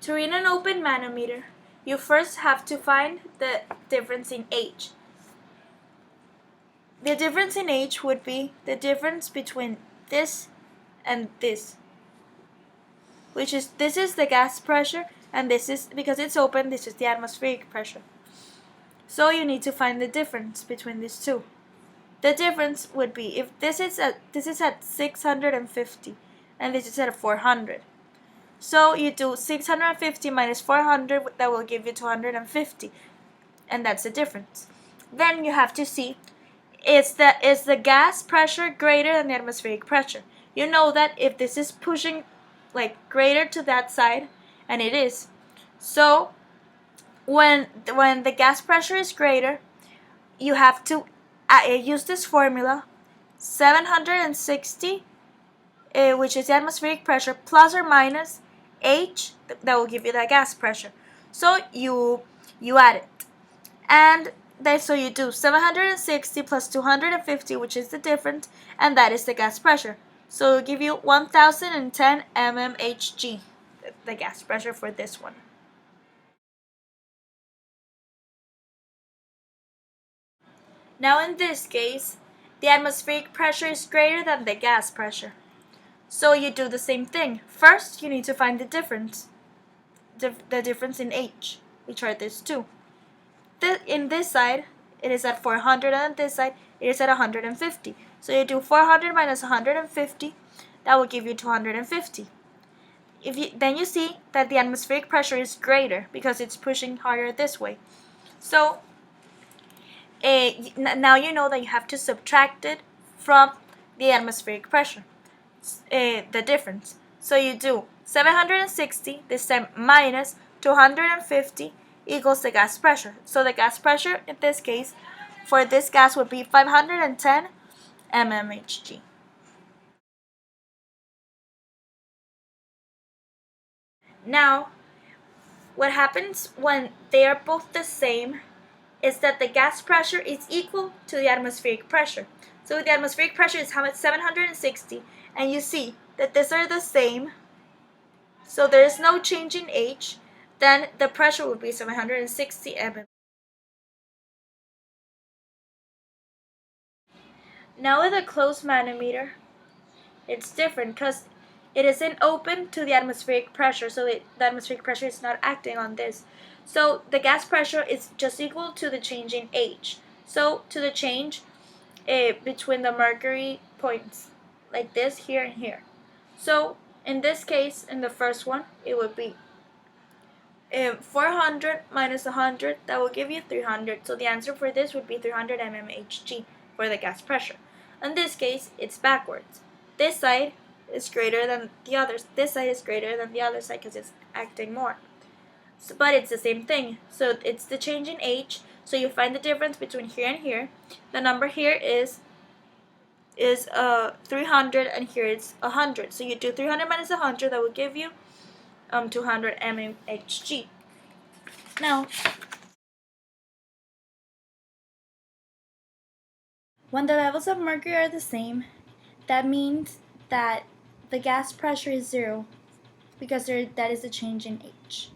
To read an open manometer, you first have to find the difference in H. The difference in H would be the difference between this and this, which is this is the gas pressure, and this is, because it's open, this is the atmospheric pressure. So you need to find the difference between these two. The difference would be if this is at 650 and this is at 400. So you do 650 minus 400, that will give you 250, and that's the difference. Then you have to see, is the gas pressure greater than the atmospheric pressure? You know that if this is pushing like greater to that side, and it is, so when the gas pressure is greater, you have to use this formula, 760, which is the atmospheric pressure, plus or minus H, that will give you that gas pressure. So you add it, and so you do 760 plus 250, which is the difference, and that is the gas pressure. So it'll give you 1010 mmHg, the gas pressure for this one. Now in this case, the atmospheric pressure is greater than the gas pressure. So you do the same thing. First, you need to find the difference, the difference in H, which are these two. In this side, it is at 400, and on this side, it is at 150. So you do 400 minus 150, that will give you 250. Then you see that the atmospheric pressure is greater because it's pushing harder this way. So now you know that you have to subtract it from the atmospheric pressure, the difference. So you do 760, this time minus 250, equals the gas pressure. So the gas pressure in this case for this gas would be 510 mmHg. Now, what happens when they are both the same is that the gas pressure is equal to the atmospheric pressure. So the atmospheric pressure is how much? 760, and you see that these are the same, so there is no change in H, then the pressure would be 760 mm. Now with a closed manometer, it's different because it isn't open to the atmospheric pressure, so the atmospheric pressure is not acting on this. So the gas pressure is just equal to the change in H. So to the change between the mercury points, like this, here and here. So in this case, in the first one, it would be 400 minus 100, that will give you 300. So the answer for this would be 300 mmHg for the gas pressure. In this case, it's backwards. This side is greater than the others. This side is greater than the other side because it's acting more. So, but it's the same thing. So it's the change in H. So you find the difference between here and here. The number here is 300, and here it's 100. So you do 300 minus 100, that will give you 200 mmHg. Now, when the levels of mercury are the same, that means that the gas pressure is 0 because that is the change in H.